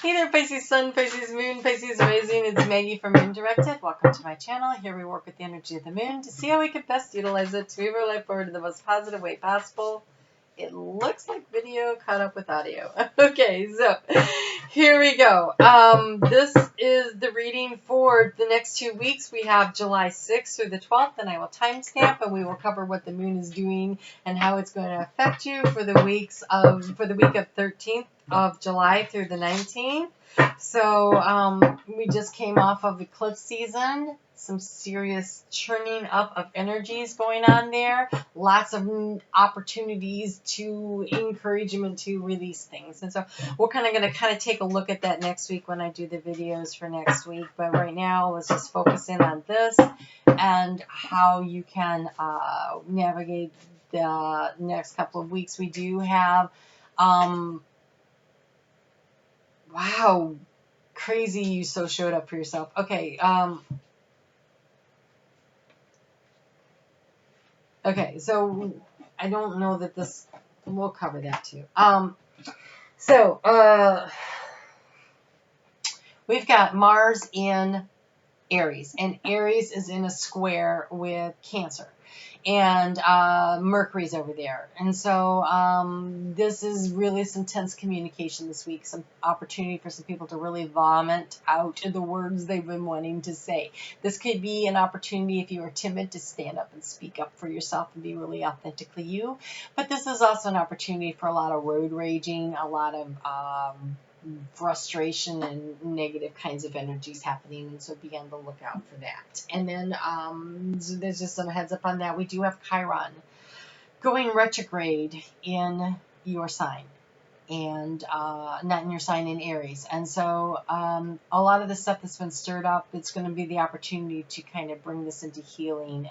Hey there, Pisces Sun, Pisces Moon, Pisces Rising. It's Maggie from Moon Directed. Welcome to my channel. Here we work with the energy of the moon to see how we can best utilize it to move our life forward in the most positive way possible. It looks like video caught up with audio. Okay, so here we go. This is the reading for the next 2 weeks. We have July 6th through the 12th, and I will timestamp, and we will cover what the moon is doing and how it's going to affect you for the week of 13th of July through the 19th. So we just came off of eclipse season. Some serious churning up of energies going on there. Lots of opportunities to encouragement to release things. And so we're going to take a look at that next week when I do the videos for next week. But right now, let's just focus in on this and how you can navigate the next couple of weeks. We do have, wow, crazy you so showed up for yourself. Okay, okay, so I don't know that this, we'll cover that too. We've got Mars in Aries, and Aries is in a square with Cancer, and Mercury's over there. And so this is really some tense communication this week, some opportunity for some people to really vomit out the words they've been wanting to say. This could be an opportunity if you are timid to stand up and speak up for yourself and be really authentically you. But this is also an opportunity for a lot of road raging, a lot of frustration and negative kinds of energies happening, and so be on the lookout for that. And then so there's just some heads up on that. We do have Chiron going retrograde in your sign, and not in your sign, in Aries. And so a lot of the stuff that's been stirred up, it's going to be the opportunity to kind of bring this into healing,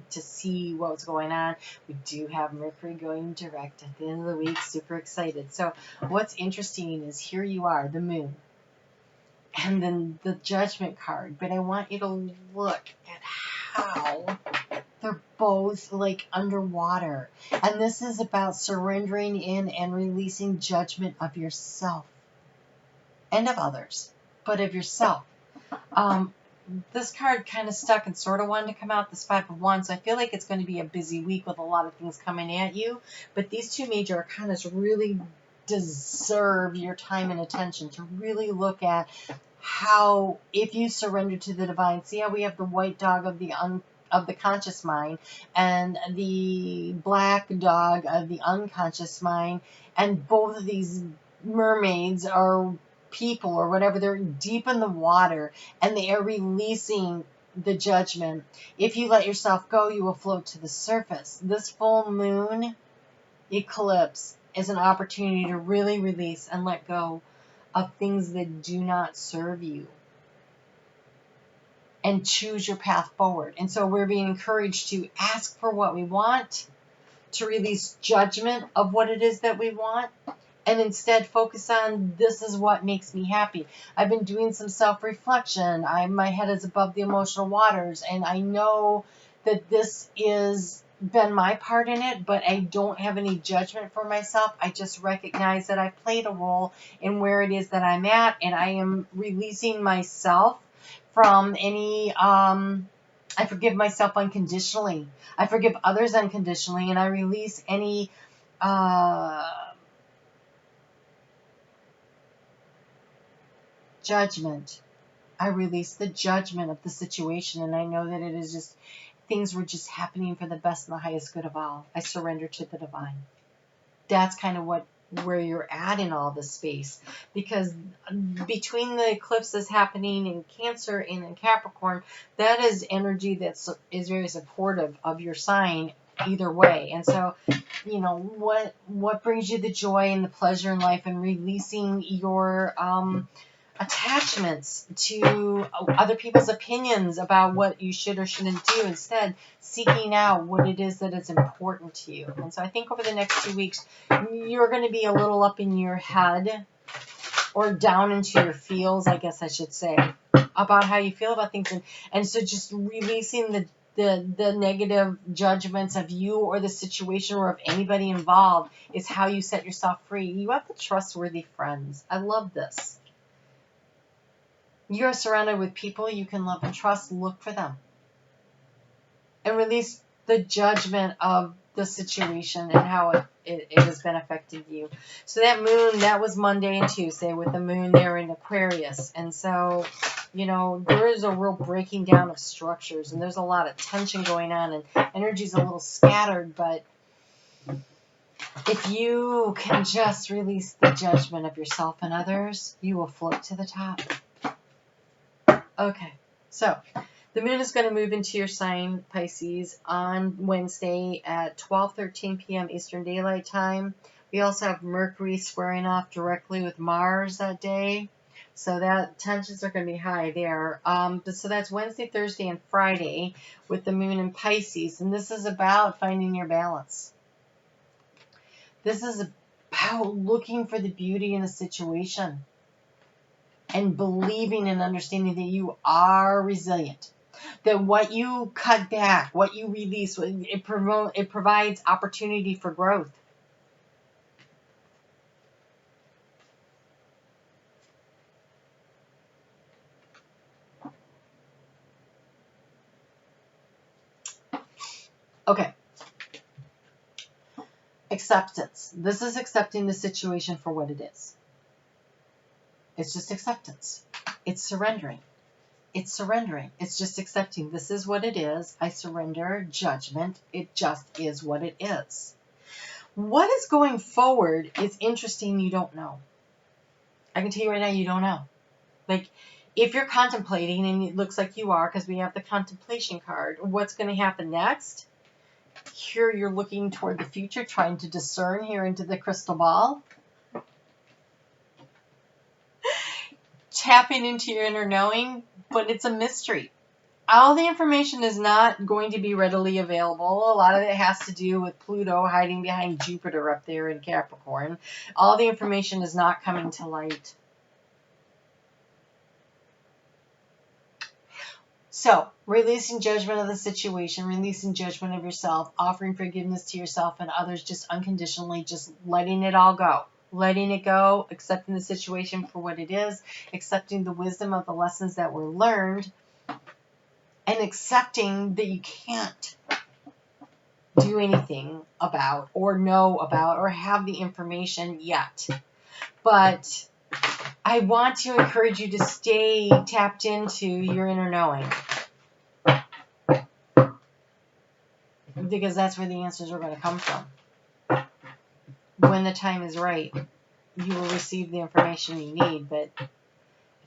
to see what's going on. We do have Mercury going direct at the end of the week. Super excited. So what's interesting is here you are, the moon, and then the Judgment card. But I want you to look at how they're both like underwater. And this is about surrendering in and releasing judgment of yourself and of others, but of yourself. This card kind of stuck and sort of wanted to come out, this Five of Wands. So I feel like it's going to be a busy week with a lot of things coming at you. But these two major arcanas really deserve your time and attention to really look at how, if you surrender to the divine, see how we have the white dog of the conscious mind and the black dog of the unconscious mind, and both of these mermaids or people or whatever, they're deep in the water and they are releasing the judgment. If you let yourself go, you will float to the surface. This full moon eclipse is an opportunity to really release and let go of things that do not serve you, and choose your path forward. And so we're being encouraged to ask for what we want, to release judgment of what it is that we want, and instead focus on, this is what makes me happy. I've been doing some self-reflection. My head is above the emotional waters, and I know that this is been my part in it, but I don't have any judgment for myself. I just recognize that I played a role in where it is that I'm at, and I am releasing myself from any, I forgive myself unconditionally. I forgive others unconditionally, and I release any judgment. I release the judgment of the situation, and I know that it is just, things were just happening for the best and the highest good of all. I surrender to the divine. That's kind of where you're at in all this space, because between the eclipses happening in Cancer and in Capricorn, that is energy that is very supportive of your sign either way. And so, you know, what brings you the joy and the pleasure in life, and releasing your attachments to other people's opinions about what you should or shouldn't do, instead seeking out what it is that is important to you. And so I think over the next 2 weeks, you're going to be a little up in your head, or down into your feels, I guess I should say, about how you feel about things. And so just releasing the negative judgments of you or the situation, or of anybody involved, is how you set yourself free. You have the trustworthy friends. I love this. You are surrounded with people you can love and trust. Look for them. And release the judgment of the situation and how it has been affecting you. So that moon, that was Monday and Tuesday with the moon there in Aquarius. And so, you know, there is a real breaking down of structures, and there's a lot of tension going on, and energy's a little scattered, but if you can just release the judgment of yourself and others, you will float to the top. Okay, so the moon is going to move into your sign, Pisces, on Wednesday at 12:13 p.m. Eastern Daylight Time. We also have Mercury squaring off directly with Mars that day. So that tensions are going to be high there. So that's Wednesday, Thursday, and Friday with the moon in Pisces. And this is about finding your balance. This is about looking for the beauty in a situation and believing and understanding that you are resilient. That what you cut back, what you release, it provides opportunity for growth. Okay. Acceptance. This is accepting the situation for what it is. It's just acceptance. It's surrendering. It's surrendering. It's just accepting. This is what it is. I surrender judgment. It just is what it is. What is going forward is interesting. You don't know. I can tell you right now, you don't know. Like, if you're contemplating, and it looks like you are because we have the contemplation card, what's going to happen next? Here you're looking toward the future, trying to discern here into the crystal ball. Tapping into your inner knowing, but it's a mystery. All the information is not going to be readily available. A lot of it has to do with Pluto hiding behind Jupiter up there in Capricorn. All the information is not coming to light. So, releasing judgment of the situation, releasing judgment of yourself, offering forgiveness to yourself and others just unconditionally, just letting it all go. Letting it go, accepting the situation for what it is, accepting the wisdom of the lessons that were learned, and accepting that you can't do anything about or know about or have the information yet. But I want to encourage you to stay tapped into your inner knowing, because that's where the answers are going to come from. When the time is right, you will receive the information you need, but I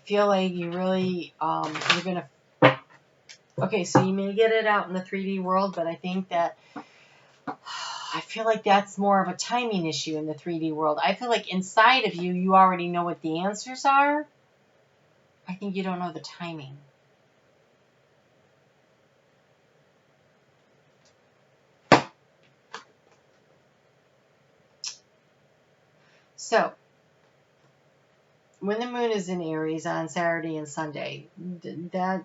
feel like you really, you're going to, okay, so you may get it out in the 3D world, but I think that, I feel like that's more of a timing issue in the 3D world. I feel like inside of you, you already know what the answers are. I think you don't know the timing. So, when the moon is in Aries on Saturday and Sunday, that,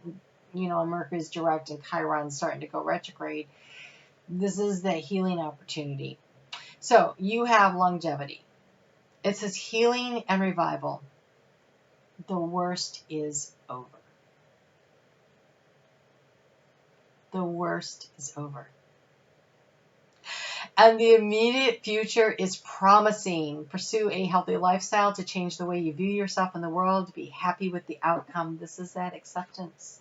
you know, Mercury's direct and Chiron's starting to go retrograde. This is the healing opportunity. So, you have longevity. It says healing and revival. The worst is over. The worst is over. And the immediate future is promising. Pursue a healthy lifestyle to change the way you view yourself in the world, to be happy with the outcome. This is that acceptance.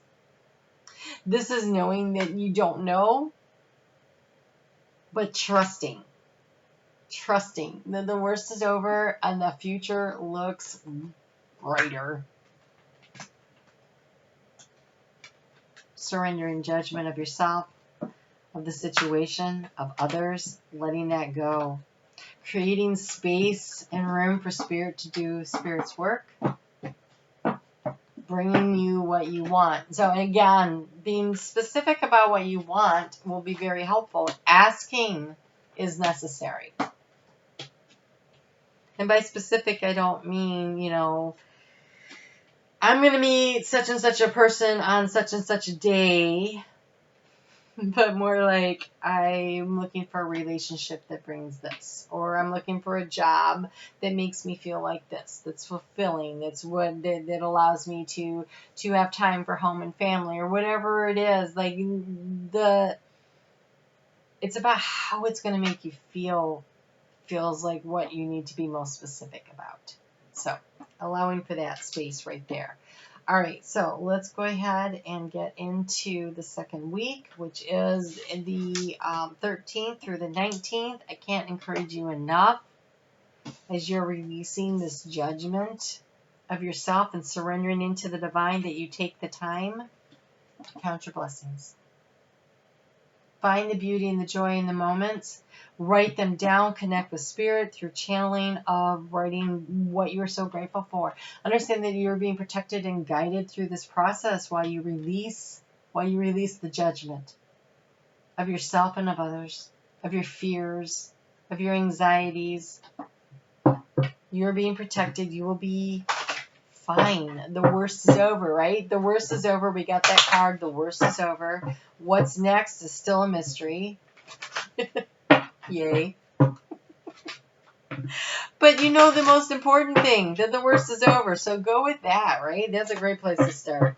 This is knowing that you don't know, but trusting. Trusting that the worst is over and the future looks brighter. Surrendering judgment of yourself, of the situation, of others, letting that go. Creating space and room for spirit to do spirit's work. Bringing you what you want. So again, being specific about what you want will be very helpful. Asking is necessary. And by specific, I don't mean, you know, I'm going to meet such and such a person on such and such a day. but more like I'm looking for a relationship that brings this, or I'm looking for a job that makes me feel like this, that's fulfilling, that's what that allows me to have time for home and family, or whatever it is. Like it's about how it's going to make you feel. Feels like what you need to be most specific about. So allowing for that space right there. All right, so let's go ahead and get into the second week, which is the 13th through the 19th. I can't encourage you enough as you're releasing this judgment of yourself and surrendering into the divine, that you take the time to count your blessings. Find the beauty and the joy in the moments. Write them down. Connect with spirit through channeling of writing what you're so grateful for. Understand that you're being protected and guided through this process while you release the judgment of yourself and of others, of your fears, of your anxieties. You're being protected. You will be fine. The worst is over, right? The worst is over. We got that card. The worst is over. What's next is still a mystery. Yay. But you know the most important thing, that the worst is over. So go with that, right? That's a great place to start.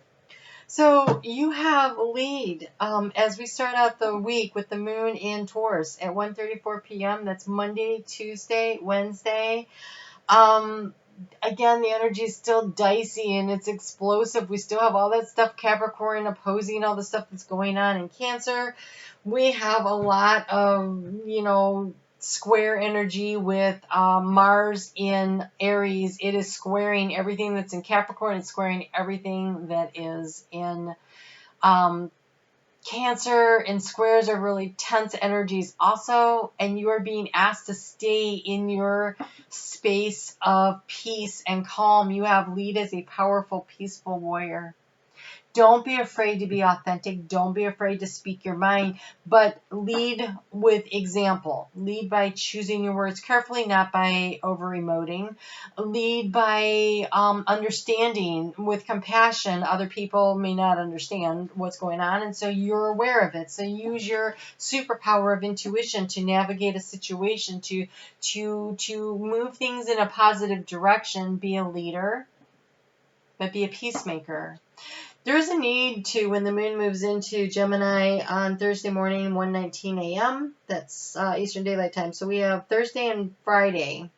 So you have lead as we start out the week with the moon in Taurus at 1:34 p.m. That's Monday, Tuesday, Wednesday. Again, the energy is still dicey and it's explosive. We still have all that stuff, Capricorn opposing all the stuff that's going on in Cancer. We have a lot of, square energy with Mars in Aries. It is squaring everything that's in Capricorn. It's squaring everything that is in Cancer, and squares are really tense energies also, and you are being asked to stay in your space of peace and calm. You have lead as a powerful, peaceful warrior. Don't be afraid to be authentic. Don't be afraid to speak your mind, but lead with example. Lead by choosing your words carefully, not by over-emoting. Lead by understanding with compassion. Other people may not understand what's going on, and so you're aware of it. So use your superpower of intuition to navigate a situation, to move things in a positive direction. Be a leader, but be a peacemaker. There is a need to, when the moon moves into Gemini on Thursday morning, 1:19 a.m., that's Eastern Daylight Time. So we have Thursday and Friday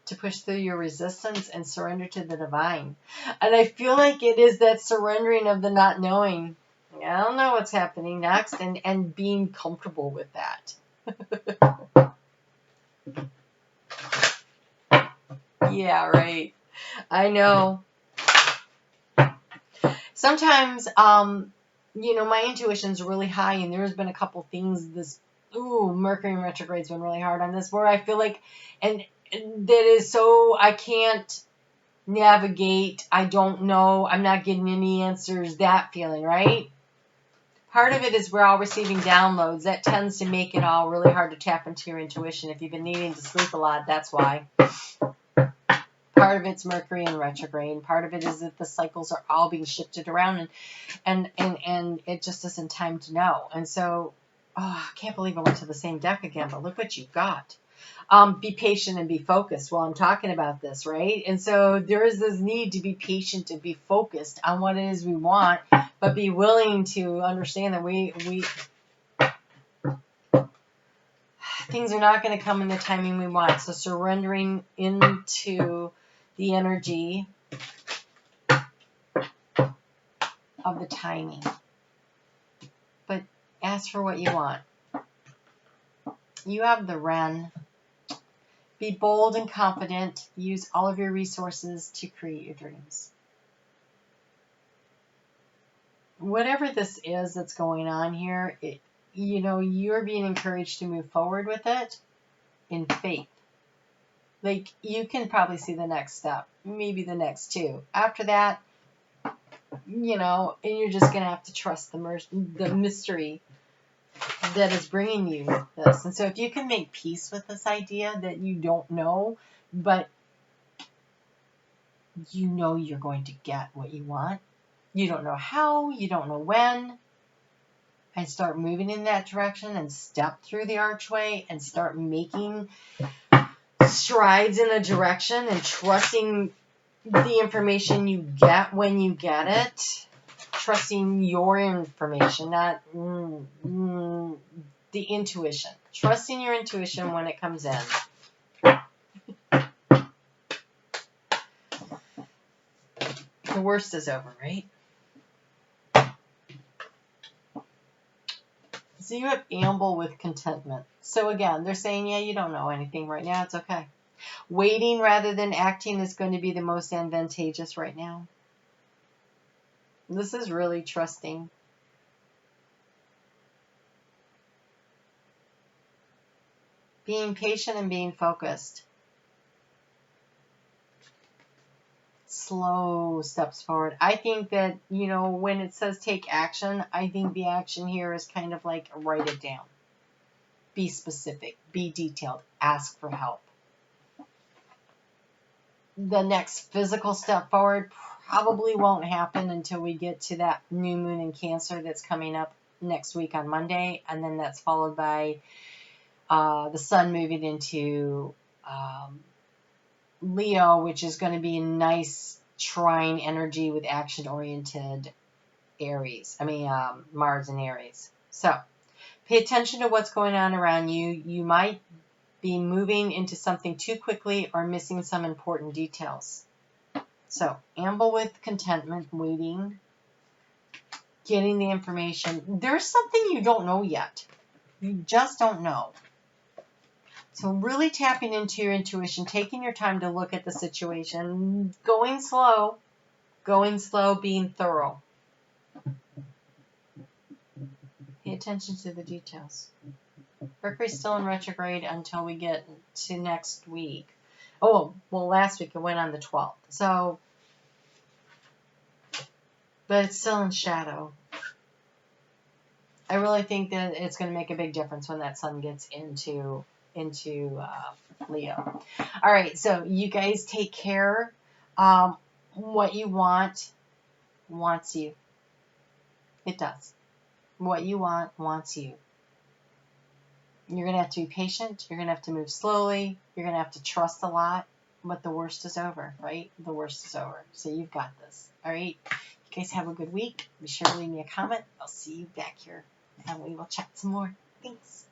to push through your resistance and surrender to the divine. And I feel like it is that surrendering of the not knowing. I don't know what's happening next, and being comfortable with that. Yeah, right. I know. Sometimes, my intuition's really high, and there's been a couple things Mercury in retrograde's been really hard on this, where I feel like, and that is so, I can't navigate, I don't know, I'm not getting any answers, that feeling, right? Part of it is we're all receiving downloads. That tends to make it all really hard to tap into your intuition. If you've been needing to sleep a lot, that's why. Part of it's Mercury in retrograde. Part of it is that the cycles are all being shifted around, and it just isn't time to know. And so, I can't believe I went to the same deck again, but look what you've got. Be patient and be focused while I'm talking about this, right? And so there is this need to be patient and be focused on what it is we want, but be willing to understand that we things are not going to come in the timing we want. So surrendering into the energy of the timing. But ask for what you want. You have the Wren. Be bold and confident. Use all of your resources to create your dreams. Whatever this is that's going on here, you're being encouraged to move forward with it in faith. Like, you can probably see the next step, maybe the next two. After that, and you're just going to have to trust the mystery that is bringing you this. And so if you can make peace with this idea that you don't know, but you're going to get what you want. You don't know how, you don't know when. and start moving in that direction and step through the archway and start making strides in a direction and trusting the information you get when you get it. Trusting your information, not the intuition. Trusting your intuition when it comes in. The worst is over, right? So you have amble with contentment. So again, they're saying, yeah, you don't know anything right now. It's okay. Waiting rather than acting is going to be the most advantageous right now. This is really trusting. Being patient and being focused. Slow steps forward. I think that, when it says take action, I think the action here is kind of like write it down. Be specific. Be detailed. Ask for help. The next physical step forward probably won't happen until we get to that new moon in Cancer that's coming up next week on Monday, and then that's followed by the sun moving into Leo, which is going to be a nice trine energy with action-oriented Mars and Aries. So pay attention to what's going on around you. You might be moving into something too quickly or missing some important details. So amble with contentment, waiting, getting the information. There's something you don't know yet. You just don't know. So really tapping into your intuition, taking your time to look at the situation, going slow, being thorough. Pay attention to the details. Mercury's still in retrograde until we get to next week. Oh, well, last week it went on the 12th. So, but it's still in shadow. I really think that it's going to make a big difference when that sun gets into Leo. All right, so you guys take care. What you want wants you. It does. What you want wants you. You're going to have to be patient. You're going to have to move slowly. You're going to have to trust a lot. But the worst is over, right? The worst is over. So you've got this. All right? You guys have a good week. Be sure to leave me a comment. I'll see you back here. And we will chat some more. Thanks.